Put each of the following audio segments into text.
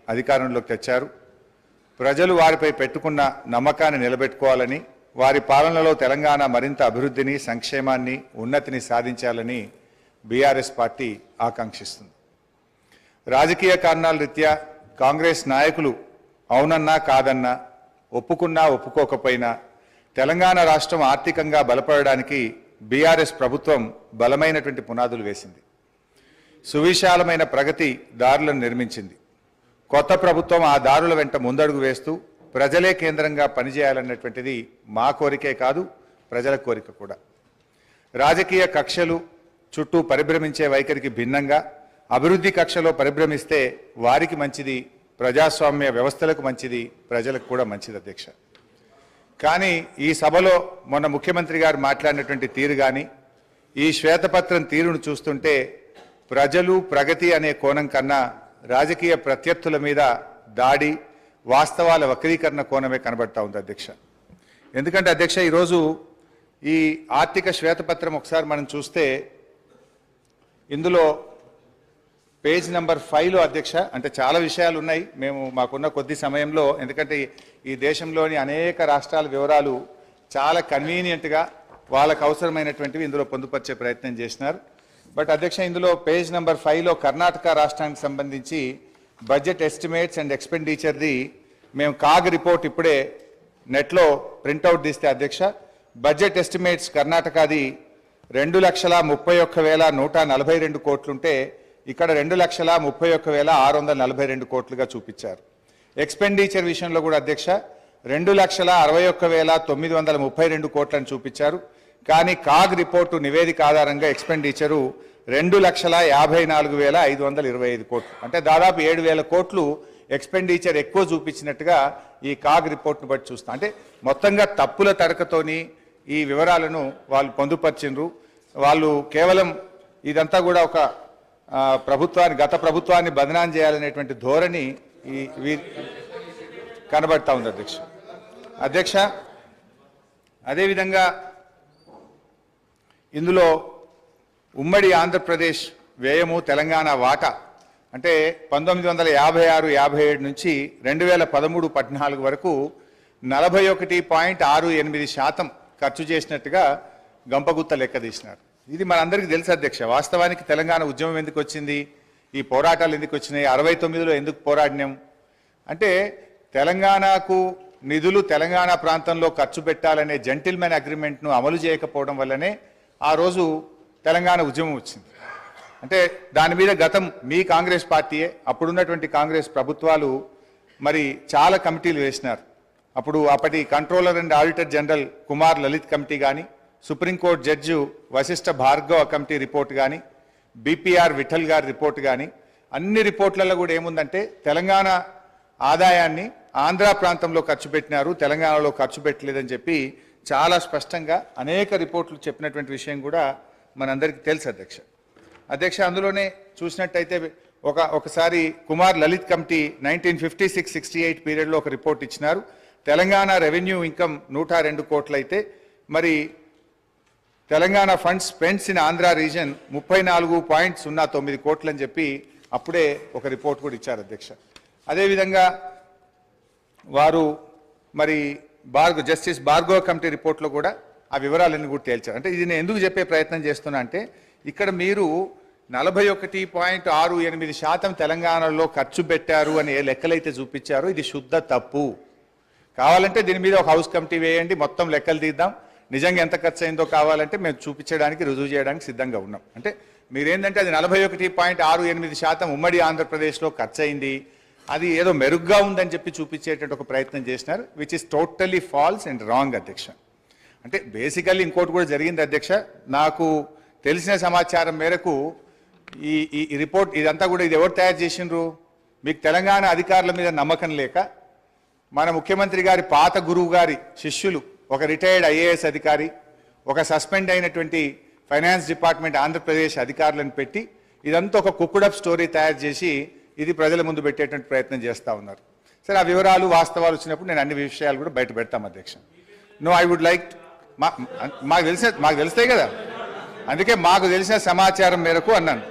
అధికారంలోకి తెచ్చారు. ప్రజలు వారిపై పెట్టుకున్న నమ్మకాన్ని నిలబెట్టుకోవాలని, వారి పాలనలో తెలంగాణ మరింత అభివృద్ధిని, సంక్షేమాన్ని, ఉన్నతిని సాధించాలని బీఆర్ఎస్ పార్టీ ఆకాంక్షిస్తుంది. రాజకీయ కారణాల రీత్యా కాంగ్రెస్ నాయకులు అవునన్నా కాదన్నా, ఒప్పుకున్నా ఒప్పుకోకపోయినా తెలంగాణ రాష్ట్రం ఆర్థికంగా బలపడడానికి బీఆర్ఎస్ ప్రభుత్వం బలమైనటువంటి పునాదులు వేసింది. సువిశాలమైన ప్రగతి దారులను నిర్మించింది. కొత్త ప్రభుత్వం ఆ దారుల వెంట ముందడుగు వేస్తూ ప్రజలే కేంద్రంగా పనిచేయాలన్నటువంటిది మా కోరికే కాదు, ప్రజల కోరిక కూడా. రాజకీయ కక్షలు చుట్టూ పరిభ్రమించే వైఖరికి భిన్నంగా అభివృద్ధి కక్షలో పరిభ్రమిస్తే వారికి మంచిది, ప్రజాస్వామ్య వ్యవస్థలకు మంచిది, ప్రజలకు కూడా మంచిది అధ్యక్ష. కానీ ఈ సభలో మొన్న ముఖ్యమంత్రి గారు మాట్లాడినటువంటి తీరు కానీ, ఈ శ్వేతపత్రం తీరును చూస్తుంటే ప్రజలు ప్రగతి అనే కోణం కన్నా రాజకీయ ప్రత్యర్థుల మీద దాడి, వాస్తవాల వక్రీకరణ కోణమే కనబడతా ఉంది అధ్యక్ష. ఎందుకంటే అధ్యక్ష, ఈరోజు ఈ ఆర్థిక శ్వేతపత్రం ఒకసారి మనం చూస్తే ఇందులో పేజ్ నెంబర్ 5లో అధ్యక్ష, అంటే చాలా విషయాలు ఉన్నాయి. మాకున్న కొద్ది సమయంలో, ఎందుకంటే ఈ దేశంలోని అనేక రాష్ట్రాల వివరాలు చాలా కన్వీనియంట్గా వాళ్ళకు అవసరమైనటువంటివి ఇందులో పొందుపరిచే ప్రయత్నం చేసినారు. బట్ అధ్యక్ష, ఇందులో పేజ్ నెంబర్ 5లో కర్ణాటక రాష్ట్రానికి సంబంధించి బడ్జెట్ ఎస్టిమేట్స్ అండ్ ఎక్స్పెండిచర్ది మేము కాగ్ రిపోర్ట్ ఇప్పుడే నెట్లో ప్రింట్అవుట్ తీస్తే అధ్యక్ష, బడ్జెట్ ఎస్టిమేట్స్ కర్ణాటకది 2,31,142 కోట్లుంటే ఇక్కడ 2,31,642 కోట్లుగా చూపించారు. ఎక్స్పెండిచర్ విషయంలో కూడా అధ్యక్ష 2,61,932 కోట్లను చూపించారు. కానీ కాగ్ రిపోర్టు నివేదిక ఆధారంగా ఎక్స్పెండిచరు 2,54,525 కోట్లు, అంటే దాదాపు 7,000 కోట్లు ఎక్స్పెండిచర్ ఎక్కువ చూపించినట్టుగా ఈ కాగ్ రిపోర్ట్ను బట్టి చూస్తాం. అంటే మొత్తంగా తప్పుల తడకతోని ఈ వివరాలను వాళ్ళు పొందుపరిచిండ్రు. వాళ్ళు కేవలం ఇదంతా కూడా ఒక గత ప్రభుత్వాన్ని బదనాం చేయాలనేటువంటి ధోరణి కనబడతా ఉంది అధ్యక్ష. అదేవిధంగా ఇందులో ఉమ్మడి ఆంధ్రప్రదేశ్ వ్యయము, తెలంగాణ వాటా అంటే 1956-57 నుంచి 2013-14 వరకు 41.68% ఖర్చు చేసినట్టుగా గంపగుత్త లెక్క తీసినారు. ఇది మనందరికీ తెలుసు అధ్యక్ష. వాస్తవానికి తెలంగాణ ఉద్యమం ఎందుకు వచ్చింది, ఈ పోరాటాలు ఎందుకు వచ్చినాయి, 69లో ఎందుకు పోరాడినాం అంటే తెలంగాణకు నిధులు తెలంగాణ ప్రాంతంలో ఖర్చు పెట్టాలనే జెంటిల్మెన్ అగ్రిమెంట్ను అమలు చేయకపోవడం వల్లనే ఆ రోజు తెలంగాణ ఉద్యమం వచ్చింది. అంటే దాని మీద గతం మీ కాంగ్రెస్ పార్టీయే, అప్పుడున్నటువంటి కాంగ్రెస్ ప్రభుత్వాలు మరి చాలా కమిటీలు వేసినారు. అప్పటి controller and auditor general Kumar Lalit committee కానీ, supreme court judge Vashishtha Bhargava committee report కానీ, బీపీఆర్ విఠల్ గారి రిపోర్ట్ కానీ, అన్ని రిపోర్ట్లలో కూడా ఏముందంటే తెలంగాణ ఆదాయాన్ని ఆంధ్ర ప్రాంతంలో ఖర్చు పెట్టినారు, తెలంగాణలో ఖర్చు పెట్టలేదని చెప్పి చాలా స్పష్టంగా అనేక రిపోర్ట్లు చెప్పినటువంటి విషయం కూడా మనందరికీ తెలుసు అధ్యక్ష. అందులోనే చూసినట్టయితే ఒకసారి కుమార్ లలిత్ కమిటీ 1956-68 పీరియడ్లో ఒక రిపోర్ట్ ఇచ్చినారు. తెలంగాణ రెవెన్యూ ఇన్కమ్ 102 కోట్లు అయితే మరి Telangana funds spends in Andhra reason 34.09 కోట్లు అని చెప్పి అప్పుడే ఒక రిపోర్ట్ కూడా ఇచ్చారు అధ్యక్ష. అదేవిధంగా వారు మరి జస్టిస్ భార్గవ కమిటీ రిపోర్ట్లో కూడా ఆ వివరాలన్నీ కూడా తేల్చారు. అంటే ఇది నేను ఎందుకు చెప్పే ప్రయత్నం చేస్తున్నా అంటే ఇక్కడ మీరు 41.68% తెలంగాణలో ఖర్చు పెట్టారు అని ఏ లెక్కలైతే చూపించారో ఇది శుద్ధ తప్పు. కావాలంటే దీని మీద ఒక హౌస్ కమిటీ వేయండి, మొత్తం లెక్కలు తీద్దాం, నిజంగా ఎంత ఖర్చు అయిందో కావాలంటే మేము చూపించడానికి, రుజువు చేయడానికి సిద్ధంగా ఉన్నాం. అంటే మీరేంటంటే అది 41.68% ఉమ్మడి ఆంధ్రప్రదేశ్లో ఖర్చు అయింది, అది ఏదో మెరుగ్గా ఉందని చెప్పి చూపించేటువంటి ఒక ప్రయత్నం చేసినారు, which is totally false and wrong అధ్యక్ష. అంటే బేసికల్లీ ఇంకోటి కూడా జరిగింది అధ్యక్ష. నాకు తెలిసిన సమాచారం మేరకు ఈ రిపోర్ట్ ఇదంతా కూడా ఇది ఎవరు తయారు చేసిండ్రు, మీకు తెలంగాణ అధికారుల మీద నమ్మకం లేక మన ముఖ్యమంత్రి గారి పాత గురువు గారి శిష్యులు, ఒక రిటైర్డ్ ఐఏఎస్ అధికారి, ఒక సస్పెండ్ అయినటువంటి ఫైనాన్స్ డిపార్ట్మెంట్ ఆంధ్రప్రదేశ్ అధికారులను పెట్టి ఇదంతా ఒక కుక్కుడప్ స్టోరీ తయారు చేసి ఇది ప్రజల ముందు పెట్టేటువంటి ప్రయత్నం చేస్తూ ఉన్నారు. సరే, ఆ వివరాలు వాస్తవాలు వచ్చినప్పుడు నేను అన్ని విషయాలు కూడా బయట పెడతాం అధ్యక్ష. నో, ఐ వుడ్ లైక్ మాకు తెలుస్తాయి కదా, అందుకే మాకు తెలిసిన సమాచారం మేరకు అన్నాను.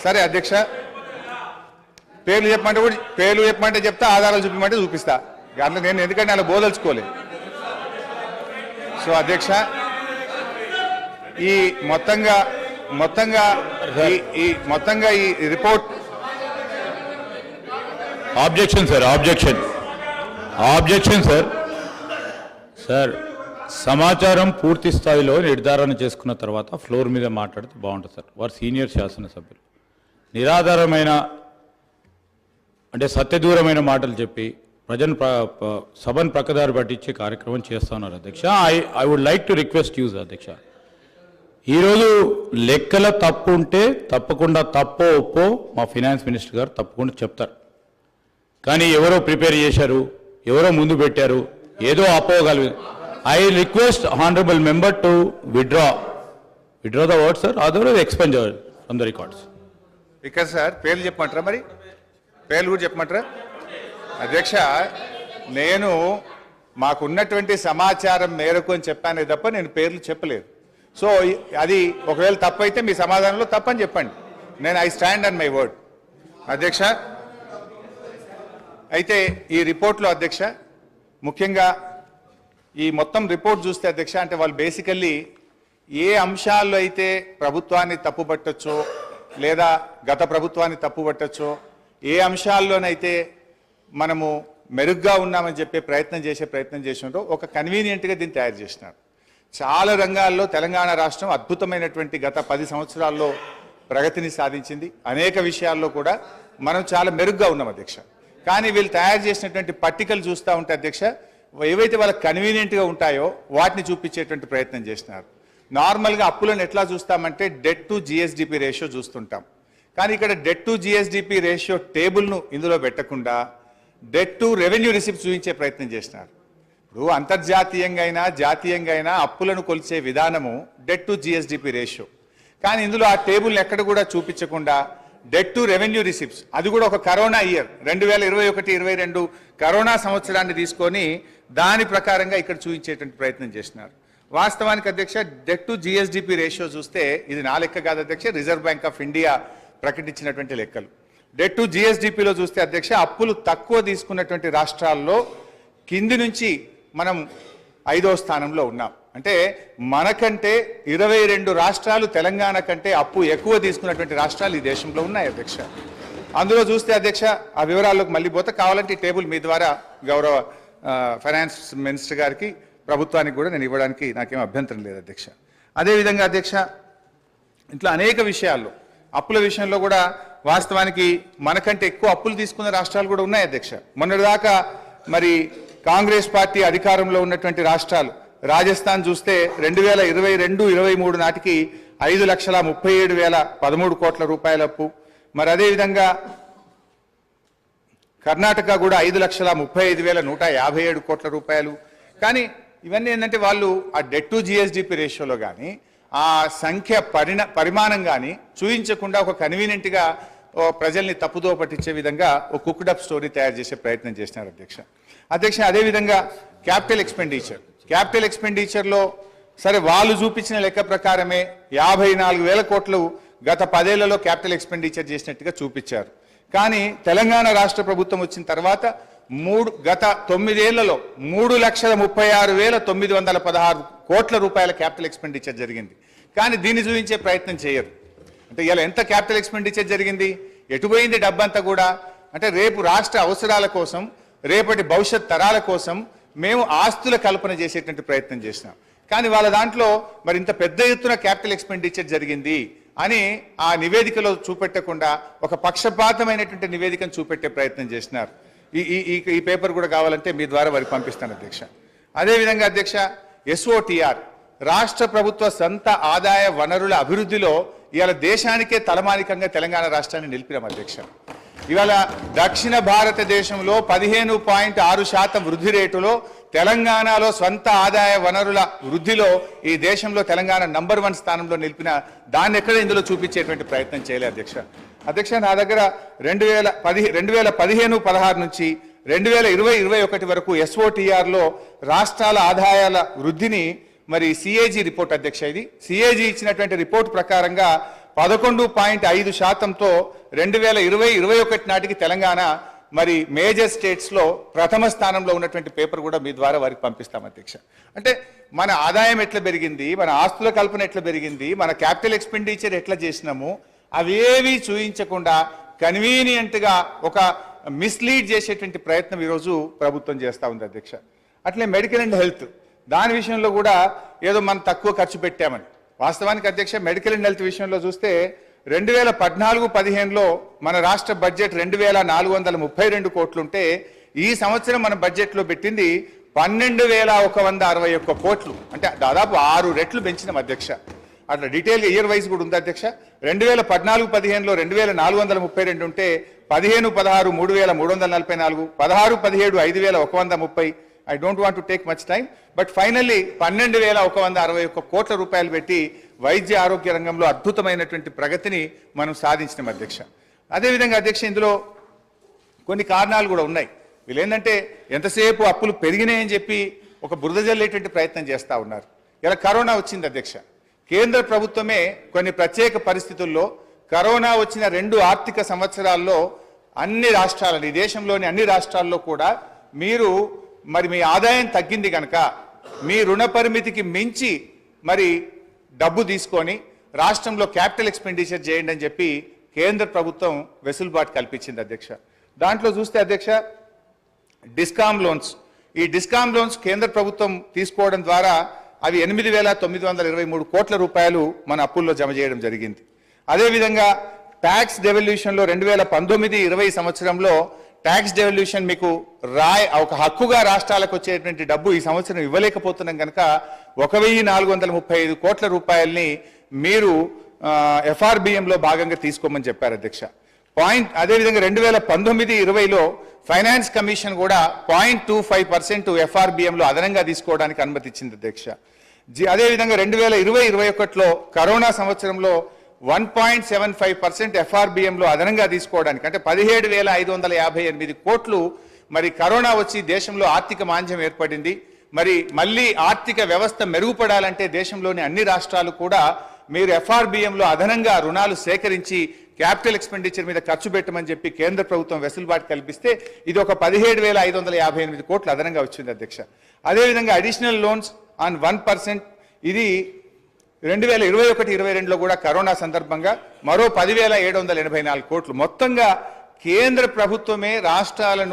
సరే అధ్యక్ష, పేర్లు చెప్పమంటే చెప్తా, ఆధారాలు చూపించమంటే చూపిస్తా. అందులో నేను ఎందుకంటే అలా బోదలుచుకోలేదు. సో అధ్యక్ష, ఈ మొత్తంగా ఈ రిపోర్ట్ ఆబ్జెక్షన్ సార్. సార్, సమాచారం పూర్తి స్థాయిలో నిర్ధారణ చేసుకున్న తర్వాత ఫ్లోర్ మీద మాట్లాడితే బాగుంటుంది సార్. వారు సీనియర్ శాసనసభ్యులు. నిరాధారమైన అంటే సత్యదూరమైన మాటలు చెప్పి ప్రజలను సభను ప్రక్కదారి పట్టించే కార్యక్రమం చేస్తా ఉన్నారు అధ్యక్ష. I would like to request use అధ్యక్ష, ఈరోజు లెక్కల తప్పు ఉంటే తప్పకుండా తప్పో ఒప్పో మా ఫైనాన్స్ మినిస్టర్ గారు తప్పకుండా చెప్తారు. కానీ ఎవరో ప్రిపేర్ చేశారు, ఎవరో ముందు పెట్టారు, ఏదో అపోగలదు. I request honourable member to withdraw the word sir, otherwise expunge from the records. ఇక్కడ సార్ పేర్లు చెప్పమంటారా? మరి పేర్లు కూడా చెప్పమంటారా? అధ్యక్ష, నేను మాకున్నటువంటి సమాచారం మేరకు అని చెప్పానే తప్ప నేను పేర్లు చెప్పలేదు. సో అది ఒకవేళ తప్పైతే మీ సమాధానంలో తప్పని చెప్పండి. నేను I stand on my word అధ్యక్ష. అయితే ఈ రిపోర్ట్లో అధ్యక్ష, ముఖ్యంగా ఈ మొత్తం రిపోర్ట్ చూస్తే అధ్యక్ష, అంటే వాళ్ళు బేసికల్లీ ఏ అంశాల్లో అయితే ప్రభుత్వాన్ని తప్పుపట్టచ్చో లేదా గత ప్రభుత్వాన్ని తప్పుపట్టచ్చో, ఏ అంశాల్లోనైతే మనము మెరుగ్గా ఉన్నామని చెప్పే ప్రయత్నం చేసినారో ఒక కన్వీనియంట్గా దీన్ని తయారు చేసినారు. చాలా రంగాల్లో తెలంగాణ రాష్ట్రం అద్భుతమైనటువంటి గత 10 సంవత్సరాల్లో ప్రగతిని సాధించింది. అనేక విషయాల్లో కూడా మనం చాలా మెరుగ్గా ఉన్నాం అధ్యక్ష. కానీ వీళ్ళు తయారు చేసినటువంటి పట్టికలు చూస్తూ ఉంటే అధ్యక్ష, ఏవైతే వాళ్ళకి కన్వీనియంట్గా ఉంటాయో వాటిని చూపించేటువంటి ప్రయత్నం చేసినారు. నార్మల్గా అప్పులను ఎట్లా చూస్తామంటే డెట్ టు జిఎస్డిపి రేషియో చూస్తుంటాం. కానీ ఇక్కడ డెట్ టు జిఎస్డిపి రేషియో టేబుల్ను ఇందులో పెట్టకుండా డెట్ టు రెవెన్యూ రిసిప్ట్స్ చూపించే ప్రయత్నం చేసినారు. ఇప్పుడు అంతర్జాతీయంగా అయినా జాతీయంగా అయినా అప్పులను కొలిచే విధానము డెట్ టు జిఎస్డిపి రేషియో. కానీ ఇందులో ఆ టేబుల్ని ఎక్కడ కూడా చూపించకుండా డెట్ టు రెవెన్యూ రిసిప్ట్స్, అది కూడా ఒక కరోనా ఇయర్ 2021-22 కరోనా సంవత్సరాన్ని తీసుకొని దాని ప్రకారంగా ఇక్కడ చూపించేటువంటి ప్రయత్నం చేసినారు. వాస్తవానికి అధ్యక్ష, డెట్ టు జిఎస్డిపి రేషియో చూస్తే ఇది నా లెక్క కాదు అధ్యక్ష, రిజర్వ్ బ్యాంక్ ఆఫ్ ఇండియా ప్రకటించినటువంటి లెక్కలు. డెట్ టు జిఎస్డిపిలో చూస్తే అధ్యక్ష, అప్పులు తక్కువ తీసుకున్నటువంటి రాష్ట్రాల్లో కింది నుంచి మనం 5వ స్థానంలో ఉన్నాం. అంటే మనకంటే 22 రాష్ట్రాలు తెలంగాణ కంటే అప్పు ఎక్కువ తీసుకున్నటువంటి రాష్ట్రాలు ఈ దేశంలో ఉన్నాయి అధ్యక్ష. అందులో చూస్తే అధ్యక్ష, ఆ వివరాల్లోకి మళ్ళీ పోతే కావాలంటే ఈ టేబుల్ మీ ద్వారా గౌరవ ఫైనాన్స్ మినిస్టర్ గారికి, ప్రభుత్వానికి కూడా నేను ఇవ్వడానికి నాకేం అభ్యంతరం లేదు అధ్యక్ష. అదేవిధంగా అధ్యక్ష, ఇట్లా అనేక విషయాల్లో అప్పుల విషయంలో కూడా వాస్తవానికి మనకంటే ఎక్కువ అప్పులు తీసుకున్న రాష్ట్రాలు కూడా ఉన్నాయి అధ్యక్ష. మొన్నటిదాకా మరి కాంగ్రెస్ పార్టీ అధికారంలో ఉన్నటువంటి రాష్ట్రాలు, రాజస్థాన్ చూస్తే 2022-23 నాటికి 5,37,013 కోట్ల రూపాయల అప్పు. మరి అదేవిధంగా కర్ణాటక కూడా 5,35,157 కోట్ల రూపాయలు. కానీ ఇవన్నీ ఏంటంటే వాళ్ళు ఆ డెట్ టు జిఎస్డిపి రేషియోలో కానీ ఆ సంఖ్య పరిమాణం కానీ చూపించకుండా ఒక కన్వీనియంట్గా ప్రజల్ని తప్పుదో పట్టించే విధంగా ఒక కుక్డప్ స్టోరీ తయారు చేసే ప్రయత్నం చేసినారు అధ్యక్ష. అదేవిధంగా క్యాపిటల్ ఎక్స్పెండిచర్లో సరే వాళ్ళు చూపించిన లెక్క ప్రకారమే 54,000 కోట్లు గత 10 ఏళ్లలో క్యాపిటల్ ఎక్స్పెండిచర్ చేసినట్టుగా చూపించారు. కానీ తెలంగాణ రాష్ట్ర ప్రభుత్వం వచ్చిన తర్వాత గత 9 ఏళ్లలో 3,36,916 కోట్ల రూపాయల క్యాపిటల్ ఎక్స్పెండిచర్ జరిగింది. కానీ దీన్ని చూపించే ప్రయత్నం చేయరు. అంటే ఇలా ఎంత క్యాపిటల్ ఎక్స్పెండిచర్ జరిగింది, ఎటుపోయింది డబ్బంతా కూడా అంటే రేపు రాష్ట్ర అవసరాల కోసం, రేపటి భవిష్యత్ తరాల కోసం మేము ఆస్తుల కల్పన చేసేటువంటి ప్రయత్నం చేసినాం. కానీ వాళ్ళ దాంట్లో మరి ఇంత పెద్ద ఎత్తున క్యాపిటల్ ఎక్స్పెండిచర్ జరిగింది అని ఆ నివేదికలో చూపెట్టకుండా ఒక పక్షపాతమైనటువంటి నివేదికను చూపెట్టే ప్రయత్నం చేసినారు. ఈ పేపర్ కూడా కావాలంటే మీ ద్వారా వారికి పంపిస్తాను అధ్యక్ష. అదేవిధంగా అధ్యక్ష, SOTR రాష్ట్ర ప్రభుత్వ సొంత ఆదాయ వనరుల అభివృద్ధిలో ఇవాళ దేశానికే తలమానికంగా తెలంగాణ రాష్ట్రాన్ని నిలిపినాం అధ్యక్ష. ఇవాళ దక్షిణ భారతదేశంలో 15.6% వృద్ధి రేటులో తెలంగాణలో స్వంత ఆదాయ వనరుల వృద్ధిలో ఈ దేశంలో తెలంగాణ నంబర్ 1 స్థానంలో నిలిపిన దాన్ని ఎక్కడ ఇందులో చూపించేటువంటి ప్రయత్నం చేయలేదు అధ్యక్ష. నా దగ్గర 2015-16 నుంచి 2020-21 వరకు SOTRలో రాష్ట్రాల ఆదాయాల వృద్ధిని మరి CAG రిపోర్ట్ అధ్యక్ష, ఇది CAG ఇచ్చినటువంటి రిపోర్ట్ ప్రకారంగా 11.5%తో 2020-21 నాటికి తెలంగాణ మరి మేజర్ స్టేట్స్లో ప్రథమ స్థానంలో ఉన్నటువంటి పేపర్ కూడా మీ ద్వారా వారికి పంపిస్తాం అధ్యక్ష. అంటే మన ఆదాయం ఎట్లా పెరిగింది, మన ఆస్తుల కల్పన ఎట్లా పెరిగింది, మన క్యాపిటల్ ఎక్స్పెండిచర్ ఎట్లా చేసినాము అవేవి చూయించకుండా కన్వీనియంట్గా ఒక మిస్లీడ్ చేసేటువంటి ప్రయత్నం ఈరోజు ప్రభుత్వం చేస్తూ ఉంది అధ్యక్ష. అట్లే మెడికల్ అండ్ హెల్త్ దాని విషయంలో కూడా ఏదో మనం తక్కువ ఖర్చు పెట్టామని. వాస్తవానికి అధ్యక్ష మెడికల్ అండ్ హెల్త్ విషయంలో చూస్తే 2014-15లో మన రాష్ట్ర బడ్జెట్ 2432 కోట్లుంటే ఈ సంవత్సరం మన బడ్జెట్లో పెట్టింది 12,161 కోట్లు, అంటే దాదాపు 6 రెట్లు పెంచినాం అధ్యక్ష. అట్లా డీటెయిల్గా ఇయర్ వైజ్ కూడా ఉంది అధ్యక్ష. 2014-15లో 2432 ఉంటే 15-16 3,344, 16-17 5,130. I don't want to take much time, but finally 12,161 కోట్ల రూపాయలు పెట్టి వైద్య ఆరోగ్య రంగంలో అద్భుతమైనటువంటి ప్రగతిని మనం సాధించినాం అధ్యక్ష. అదేవిధంగా అధ్యక్ష ఇందులో కొన్ని కారణాలు కూడా ఉన్నాయి. వీళ్ళు ఏంటంటే ఎంతసేపు అప్పులు పెరిగినాయని చెప్పి ఒక బురద జల్లేటువంటి ప్రయత్నం చేస్తూ ఉన్నారు. ఇలా కరోనా వచ్చింది అధ్యక్ష. కేంద్ర ప్రభుత్వమే కొన్ని ప్రత్యేక పరిస్థితుల్లో కరోనా వచ్చిన 2 ఆర్థిక సంవత్సరాల్లో అన్ని రాష్ట్రాలని, దేశంలోని అన్ని రాష్ట్రాల్లో కూడా మీరు మరి మీ ఆదాయం తగ్గింది కనుక మీ రుణ పరిమితికి మించి మరి డబ్బు తీసుకొని రాష్ట్రంలో క్యాపిటల్ ఎక్స్పెండిచర్ చేయండి అని చెప్పి కేంద్ర ప్రభుత్వం వెసులుబాటు కల్పించింది అధ్యక్ష. దాంట్లో చూస్తే అధ్యక్ష డిస్కామ్ లోన్స్, ఈ డిస్కామ్ లోన్స్ కేంద్ర ప్రభుత్వం తీసుకోవడం ద్వారా అవి 8,923 కోట్ల రూపాయలు మన అప్పుల్లో జమ చేయడం జరిగింది. అదేవిధంగా ట్యాక్స్ డెవల్యూషన్లో 2019-20 సంవత్సరంలో ట్యాక్స్ డెవల్యూషన్ మీకు ఒక హక్కుగా రాష్ట్రాలకు వచ్చేటువంటి డబ్బు ఈ సంవత్సరం ఇవ్వలేకపోతున్నాం కనుక 1,435 కోట్ల రూపాయల్ని మీరు FRBMలో భాగంగా తీసుకోమని చెప్పారు అధ్యక్ష. అదేవిధంగా 2019-20లో ఫైనాన్స్ కమిషన్ కూడా 0.25% FRBMలో అదనంగా తీసుకోవడానికి అనుమతి ఇచ్చింది అధ్యక్ష. అదేవిధంగా 2020-21లో కరోనా సంవత్సరంలో 1.75% FRBMలో అదనంగా తీసుకోవడానికి, అంటే 17,558 కోట్లు మరి కరోనా వచ్చి దేశంలో ఆర్థిక మాంద్యం ఏర్పడింది. మరి మళ్ళీ ఆర్థిక వ్యవస్థ మెరుగుపడాలంటే దేశంలోని అన్ని రాష్ట్రాలు కూడా మీరు FRBMలో అదనంగా రుణాలు సేకరించి క్యాపిటల్ ఎక్స్పెండిచర్ మీద ఖర్చు పెట్టమని చెప్పి కేంద్ర ప్రభుత్వం వెసులుబాటు కల్పిస్తే ఇది ఒక 17,558 కోట్లు అదనంగా వచ్చింది అధ్యక్ష. అదేవిధంగా అడిషనల్ లోన్స్ ఆన్ 1%, ఇది 2021-22లో కూడా కరోనా సందర్భంగా మరో 10,784 కోట్లు. మొత్తంగా కేంద్ర ప్రభుత్వమే రాష్ట్రాలను